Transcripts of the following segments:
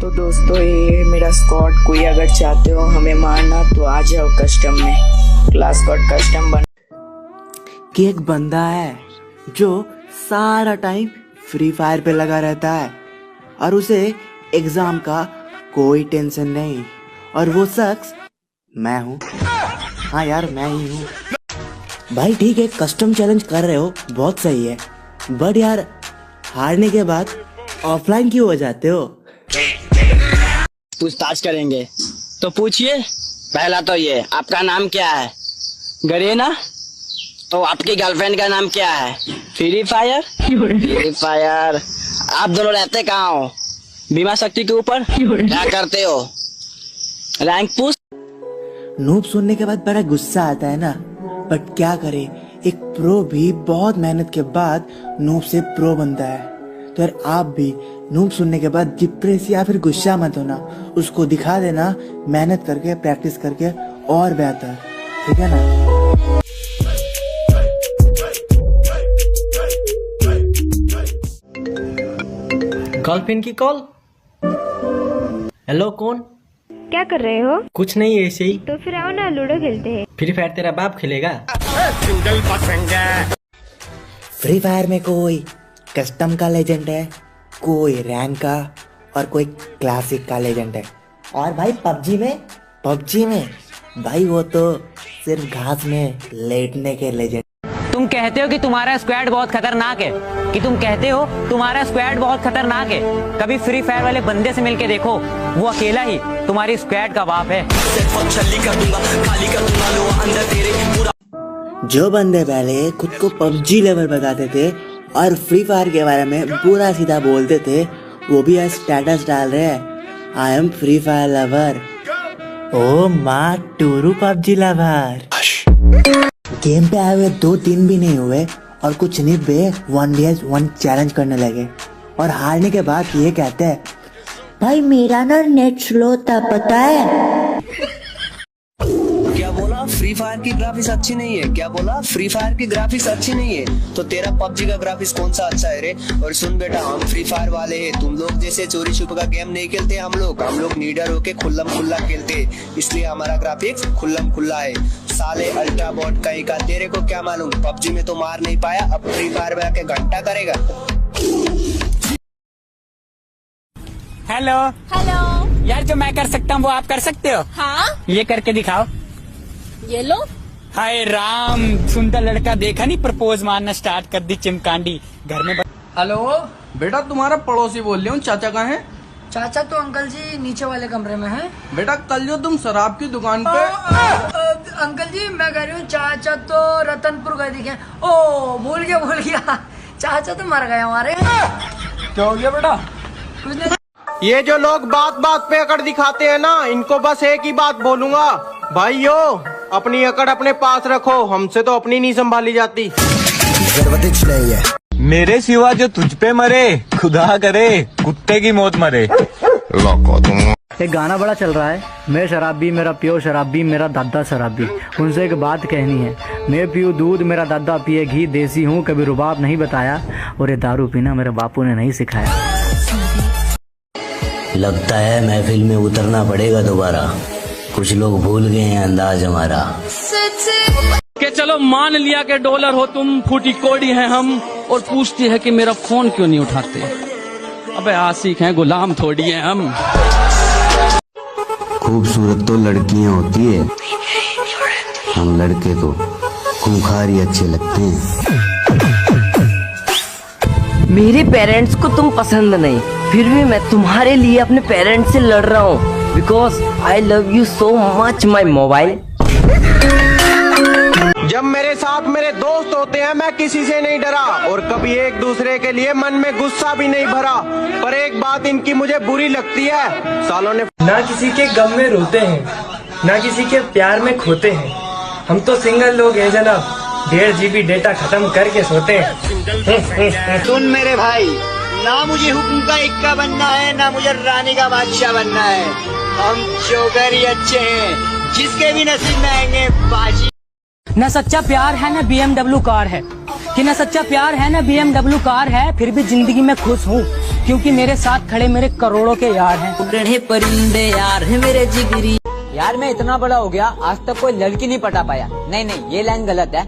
तो दोस्तों ये मेरा स्क्वाड, कोई अगर चाहते हो हमें मारना तो आ जाओ कस्टम में, क्लास स्क्वाड कस्टम बन। कि एक बंदा है जो सारा टाइम फ्री फायर पे लगा रहता है और उसे एग्जाम का कोई टेंशन नहीं, और वो शख्स मैं हूँ। हाँ यार मैं ही हूँ। भाई ठीक है, कस्टम चैलेंज कर रहे हो बहुत सही है, बट यार हारने के बाद ऑफलाइन क्यों हो जाते हो? पूछताछ करेंगे तो पूछिए। पहला तो ये, आपका नाम क्या है? गरेना। तो आपकी गर्लफ्रेंड का नाम क्या है? Free fire. Free fire. आप दोनों रहते कहाँ हो? बीमा शक्ति के ऊपर। क्या करते हो? Rank push. नूब सुनने के बाद बड़ा गुस्सा आता है ना, बट क्या करे, एक प्रो भी बहुत मेहनत के बाद नूब से प्रो बनता है। तो यार आप भी नूब सुनने के बाद डिप्रेस या फिर गुस्सा मत होना, उसको दिखा देना मेहनत करके, प्रैक्टिस करके और बेहतर, ठीक है ना? गर्लफ्रेंड की कॉल। हेलो, कौन? क्या कर रहे हो? कुछ नहीं, ऐसे ही। तो फिर आओ ना, लूडो खेलते हैं। फ्री फायर तेरा बाप खेलेगा? फ्री फायर में कोई कस्टम का लेजेंड है, कोई रैंक का, और कोई क्लासिक का लेजेंड है। और भाई पबजी में भाई वो तो सिर्फ घास में लेटने के लेजेंड। तुम कहते हो कि तुम्हारा स्क्वाड बहुत खतरनाक है, कभी फ्री फायर वाले बंदे से मिलके देखो, वो अकेला ही तुम्हारी स्क्वाड का बाप है। जो बंदे पहले खुद को पबजी लेवल बताते थे और फ्री फायर के बारे में पूरा सीधा बोलते थे, वो भी आज स्टेटस डाल रहे हैं, I am Free Fire lover. ओ माँ टूरू पबजी लवर। गेम पे आए हुए 2-3 भी नहीं हुए और कुछ नहीं बे 1vs1 चैलेंज करने लगे, और हारने के बाद ये कहते हैं भाई मेरा ना नेट स्लो था पता है। क्या बोला? फ्री फायर की ग्राफिक्स अच्छी नहीं है? क्या बोला? फ्री फायर की ग्राफिक्स अच्छी नहीं है? तो तेरा पबजी का ग्राफिक्स कौन सा अच्छा है रे? और सुन बेटा, हम फ्री फायर वाले हैं, तुम लोग जैसे चोरी छुप का गेम नहीं खेलते। हम लोग नीडर होके खुल्लम खुल्ला खेलते, इसलिए हमारा ग्राफिक्स खुल्लम खुल्ला है। साले अल्ट्रा बॉट कहीं का, तेरे को क्या मालूम? पबजी में तो मार नहीं पाया, अब फ्री फायर में आके घंटा करेगा। हेलो यार, जो मैं कर सकता हूँ वो आप कर सकते हो? हाँ, ये करके दिखाओ। ये लो। हाय राम, सुंदर लड़का देखा नहीं, प्रपोज मारना स्टार्ट कर दी चिमकांडी घर में। हेलो बेटा, तुम्हारा पड़ोसी बोल रही हूँ। चाचा कहाँ हैं? चाचा तो अंकल जी नीचे वाले कमरे में हैं। बेटा कल जो तुम शराब की दुकान पे अंकल जी मैं कह रही हूँ, चाचा तो रतनपुर गए दिखे। ओ भूल गया, चाचा तो मर गए हमारे। क्या हो गया बेटा? कुछ नहीं। ये जो लोग बात पे अकड़ दिखाते हैं ना, इनको बस एक ही बात बोलूंगा, भाइयों अपनी अकड़ अपने पास रखो, हमसे तो अपनी नहीं संभाली जाती। मेरे सिवा जो तुझ पे मरे, खुदा करे कुत्ते की मौत मरे। एक गाना बड़ा चल रहा है, मैं शराबी मेरा पियो शराबी मेरा दादा शराबी। उनसे एक बात कहनी है, मैं पीऊँ दूध मेरा दादा पिए घी, देसी हूँ कभी रुबाब नहीं बताया, और ये दारू पीना मेरे बापू ने नहीं सिखाया। लगता है महफिल में उतरना पड़ेगा दोबारा, कुछ लोग भूल गए हैं अंदाज हमारा। के चलो मान लिया कि डॉलर हो तुम, फूटी कोड़ी हैं हम, और पूछती है कि मेरा फोन क्यों नहीं उठाते। अबे आशिक हैं, गुलाम थोड़ी हैं हम। खूबसूरत तो लड़कियां होती है, हम लड़के तो खूंखार ही अच्छे लगते हैं। मेरे पेरेंट्स को तुम पसंद नहीं, फिर भी मैं तुम्हारे लिए अपने पेरेंट्स से लड़ रहा हूँ, because I love you so much my mobile. जब मेरे साथ मेरे दोस्त होते हैं मैं किसी से नहीं डरा, और कभी एक दूसरे के लिए मन में गुस्सा भी नहीं भरा, पर एक बात इनकी मुझे बुरी लगती है, सालों ने ना किसी के गम में रोते हैं, ना किसी के प्यार में खोते हैं। हम तो सिंगल लोग हैं जनाब, 1.5 GB डेटा खत्म करके सोते हैं। सुन मेरे भाई, ना मुझे हुक्म का इक्का बनना है, ना मुझे रानी का बादशाह बनना है। हम जोकर ही अच्छे हैं, जिसके भी नसीब में आएंगे बाजी। न सच्चा प्यार है, न BMW कार है, कि न सच्चा प्यार है, न BMW कार है, फिर भी जिंदगी में खुश हूँ। क्योंकि मेरे साथ खड़े मेरे करोड़ों के यार हैं। उड़ने परिंदे यार है मेरे जिगरी। यार मैं इतना बड़ा हो गया आज तक कोई लड़की नहीं पटा पाया। नहीं ये लाइन गलत है।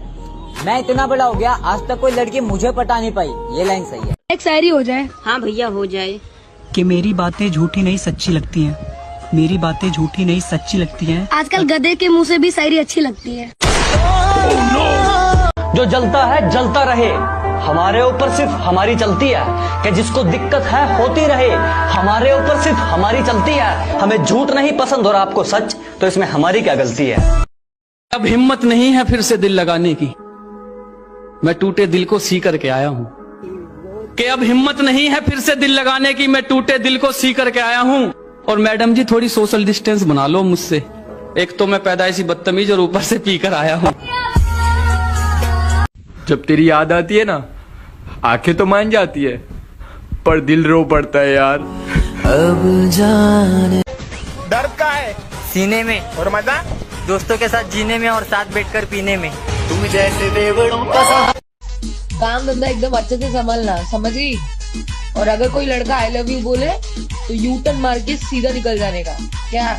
मैं इतना बड़ा हो गया आज तक कोई लड़की मुझे पटा नहीं पाई, ये लाइन सही है। एक शायरी हो जाए। हाँ भैया हो जाए। कि मेरी बातें झूठी नहीं सच्ची लगती हैं, मेरी बातें झूठी नहीं सच्ची लगती हैं। आजकल गधे के मुंह से भी शायरी अच्छी लगती है। जो जलता है जलता रहे, हमारे ऊपर सिर्फ हमारी चलती है। कि जिसको दिक्कत है होती रहे, हमारे ऊपर सिर्फ हमारी चलती है। हमें झूठ नहीं पसंद और आपको सच, तो इसमें हमारी क्या गलती है। अब हिम्मत नहीं है फिर से दिल लगाने की, मैं टूटे दिल को सी करके आया हूँ। कि अब हिम्मत नहीं है फिर से दिल लगाने की, मैं टूटे दिल को सी करके आया हूँ। और मैडम जी थोड़ी सोशल डिस्टेंस बना लो मुझसे, एक तो मैं पैदाइशी बदतमीज और ऊपर से पी कर आया हूँ। जब तेरी याद आती है ना, आंखें तो मान जाती है पर दिल रो पड़ता है यार। अब जाने दर्द का है सीने में और मजा दोस्तों के साथ जीने में और साथ बैठकर पीने में। तुम जैसे देवड़ों का काम धंधा एकदम अच्छे से संभालना, समझ गई। और अगर कोई लड़का आई लव यू बोले तो यू टर्न मार के सीधा निकल जाने का। क्या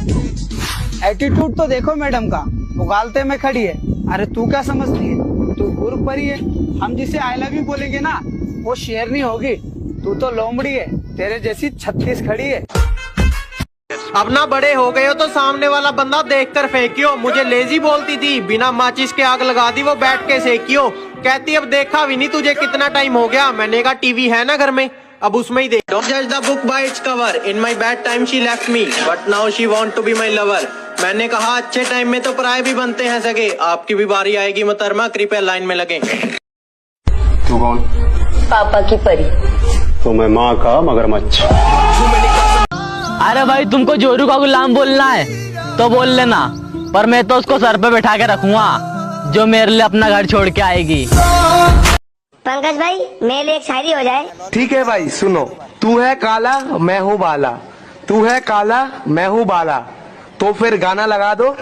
एटीट्यूड तो देखो मैडम का, उगालते में खड़ी है। अरे तू क्या समझती है, तू गुरु परी है। हम जिसे आई लव यू बोलेंगे ना वो शेरनी होगी, तू तो लोमड़ी है, तेरे जैसी 36 खड़ी है। अब ना बड़े हो गए हो तो सामने वाला बंदा देखकर फेंकियो। मुझे लेजी बोलती थी, बिना माचिस के आग लगा दी वो बैठ के सेकियो। कहती अब देखा भी नहीं तुझे कितना टाइम हो गया। मैंने कहा टीवी है ना घर में, अब उसमें ही देख। Don't judge the book by its cover. In my bad time she left me, but now she want to be my lover. मैंने कहा अच्छे टाइम में तो पराये भी बनते हैं सगे। आपकी भी बारी आएगी मोहतरमा, कृपया लाइन में लगे। तू कौन? पापा की परी। तो मैं माँ का मगरमच्छ। अरे भाई तुमको जोरू का गुलाम बोलना है तो बोल लेना, पर मैं तो उसको सर पे बैठा के रखूंगा जो मेरे लिए अपना घर छोड़ के आएगी। पंकज भाई मेरे लिए एक शायरी हो जाए। ठीक है भाई सुनो। तू है काला मैं हूँ बाला, तू है काला मैं हूँ बाला, तो फिर गाना लगा दो।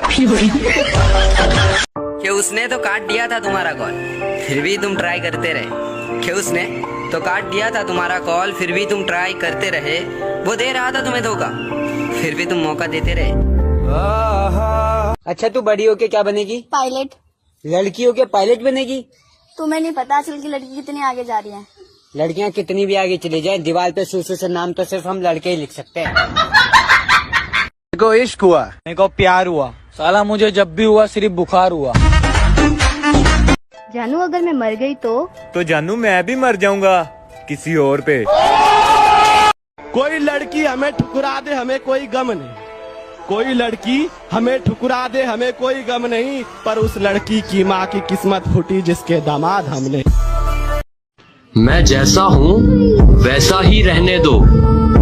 कि उसने तो काट दिया था तुम्हारा कॉल फिर भी तुम ट्राई करते रहे। कि उसने तो काट दिया था तुम्हारा कॉल फिर भी तुम ट्राई करते रहे। वो दे रहा था तुम्हें धोखा फिर भी तुम मौका देते रहे। अच्छा तू बड़ी होके क्या बनेगी? पायलट। लड़की होके पायलट बनेगी? तुम्हें नहीं पता आजकल की लड़की कितनी आगे जा रही है। लड़कियां कितनी भी आगे चली जाए, दीवार पे सुसु से नाम तो सिर्फ हम लड़के ही लिख सकते हैं। मेरे को इश्क हुआ, मेरे को प्यार हुआ, साला मुझे जब भी हुआ सिर्फ बुखार हुआ। जानू अगर मैं मर गई तो जानू मैं भी मर जाऊंगा किसी और पे। कोई लड़की हमें ठुकरा दे हमें कोई गम नहीं, कोई लड़की हमें ठुकरा दे हमें कोई गम नहीं, पर उस लड़की की माँ की किस्मत फूटी जिसके दामाद हमने। मैं जैसा हूँ वैसा ही रहने दो,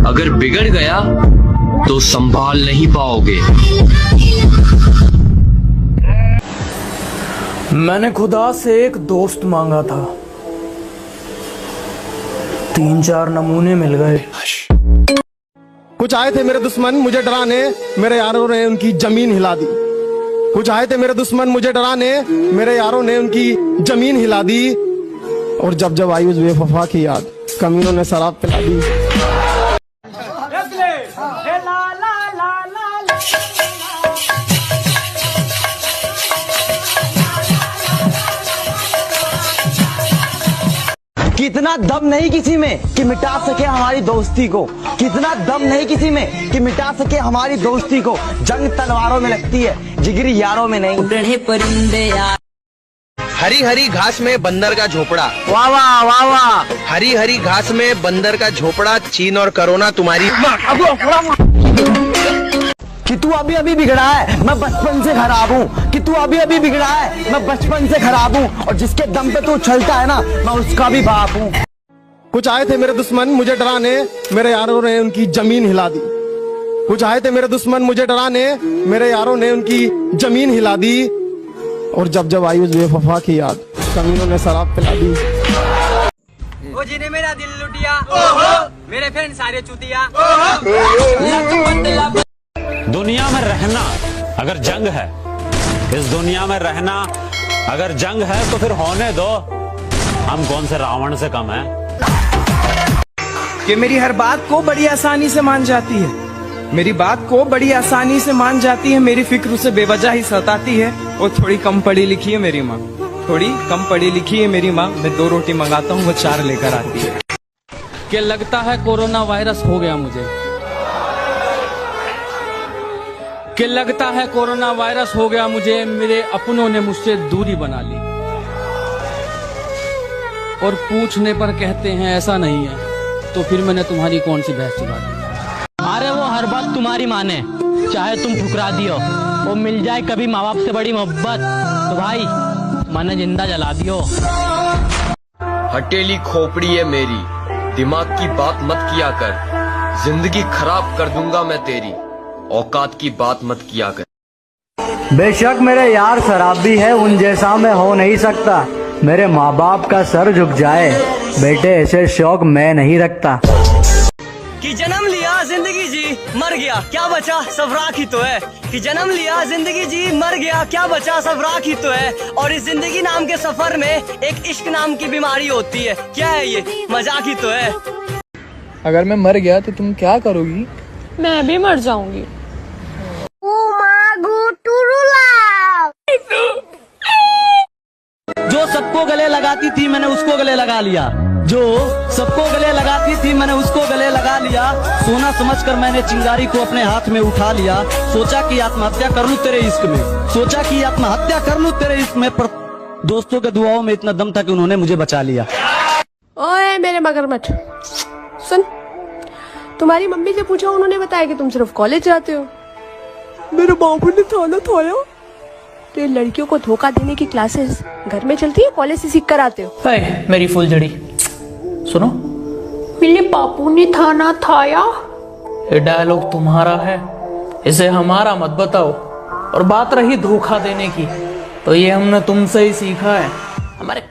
अगर बिगड़ गया तो संभाल नहीं पाओगे। मैंने खुदा से एक दोस्त मांगा था, 3-4 नमूने मिल गए। कुछ आए थे मेरे दुश्मन मुझे डराने, मेरे यारों ने उनकी जमीन हिला दी। कुछ आए थे मेरे दुश्मन मुझे डराने, मेरे यारों ने उनकी जमीन हिला दी। और जब जब आई उस बेवफा की याद, कमीनों ने शराब पिला दी। कितना दम नहीं किसी में कि मिटा सके हमारी दोस्ती को, कितना दम नहीं किसी में कि मिटा सके हमारी दोस्ती को। जंग तलवारों में लगती है जिगरी यारों में नहीं। उड़ने परिंदे यार। हरी हरी घास में बंदर का झोपड़ा, वाह वाह वाह वाह। हरी हरी घास में बंदर का झोपड़ा, चीन और कोरोना तुम्हारी। कि तू अभी अभी बिगड़ा है मैं बचपन से खराब हूँ, कि तू अभी अभी बिगड़ा है मैं बचपन से खराब हूँ, और जिसके दम पे तू चलता है ना मैं उसका भी बाप हूँ। कुछ आए थे मेरे दुश्मन मुझे डराने, मेरे यारों ने उनकी जमीन हिला दी। कुछ आए थे मेरे दुश्मन मुझे डराने, मेरे यारों ने उनकी जमीन हिला दी। और जब जब आई उस बेवफा की याद, कमीनों ने शराब पिला दी। वो जिन्हें मेरा दिल लुटिया, मेरे फ्रेंड सारे चुतिया। दुनिया में रहना अगर जंग है, इस दुनिया में रहना अगर जंग है तो फिर होने दो, हम कौन से रावण से कम है। कि मेरी हर बात को बड़ी आसानी से मान जाती है, मेरी बात को बड़ी आसानी से मान जाती है, मेरी फिक्र उसे बेवजह ही सताती है। वो थोड़ी कम पढ़ी लिखी है मेरी माँ, थोड़ी कम पढ़ी लिखी है मेरी माँ। मैं 2 रोटी मंगाता हूँ, वो 4 लेकर आती है। कि लगता है कोरोना वायरस हो गया मुझे, कि लगता है कोरोना वायरस हो गया मुझे, मेरे अपनों ने मुझसे दूरी बना ली और पूछने पर कहते हैं ऐसा नहीं है, तो फिर मैंने तुम्हारी कौन सी बहस चुरा दी। अरे वो हर बात तुम्हारी माने, चाहे तुम ठुकरा दियो, वो मिल जाए कभी माँ बाप से बड़ी मोहब्बत तो भाई मैंने जिंदा जला दियो। हटेली खोपड़ी है मेरी, दिमाग की बात मत किया कर, जिंदगी खराब कर दूंगा मैं तेरी, औकात की बात मत किया कर। बेशक मेरे यार शराबी है, उन जैसा मैं हो नहीं सकता, मेरे माँ बाप का सर झुक जाए, बेटे ऐसे शौक मैं नहीं रखता। कि जन्म लिया जिंदगी जी मर गया क्या बचा सब राख ही तो है, कि जन्म लिया जिंदगी जी मर गया क्या बचा सब राख ही तो है, और इस जिंदगी नाम के सफर में एक इश्क नाम की बीमारी होती है, क्या है ये मजाक ही तो है। अगर मैं मर गया तो तुम क्या करोगी? मैं भी मर जाऊंगी। जो सबको गले लगाती थी मैंने उसको गले लगा लिया, जो सबको गले लगाती थी मैंने उसको गले लगा लिया, सोना समझकर मैंने चिंगारी को अपने हाथ में उठा लिया, सोचा कि आत्महत्या कर लूं तेरे इश्क में, सोचा कि आत्महत्या कर लूं तेरे इश्क में, पर दोस्तों के दुआओं में इतना दम था कि उन्होंने मुझे बचा लिया। ओए मेरे मगरमच्छ सुन, तुम्हारी मम्मी से पूछा, उन्होंने बताया कि तुम सिर्फ कॉलेज जाते हो। मेरे बाबू ने थाना थाया, तो ये लड़कियों को धोखा देने की क्लासेस घर में चलती है, कॉलेज से सीख कर आते हो। मेरी फुलझड़ी सुनो, मेरे बापू ने थाना थाया। ये डायलॉग तुम्हारा है, इसे हमारा मत बताओ। और बात रही धोखा देने की, तो ये हमने तुमसे ही सीखा है। हमारे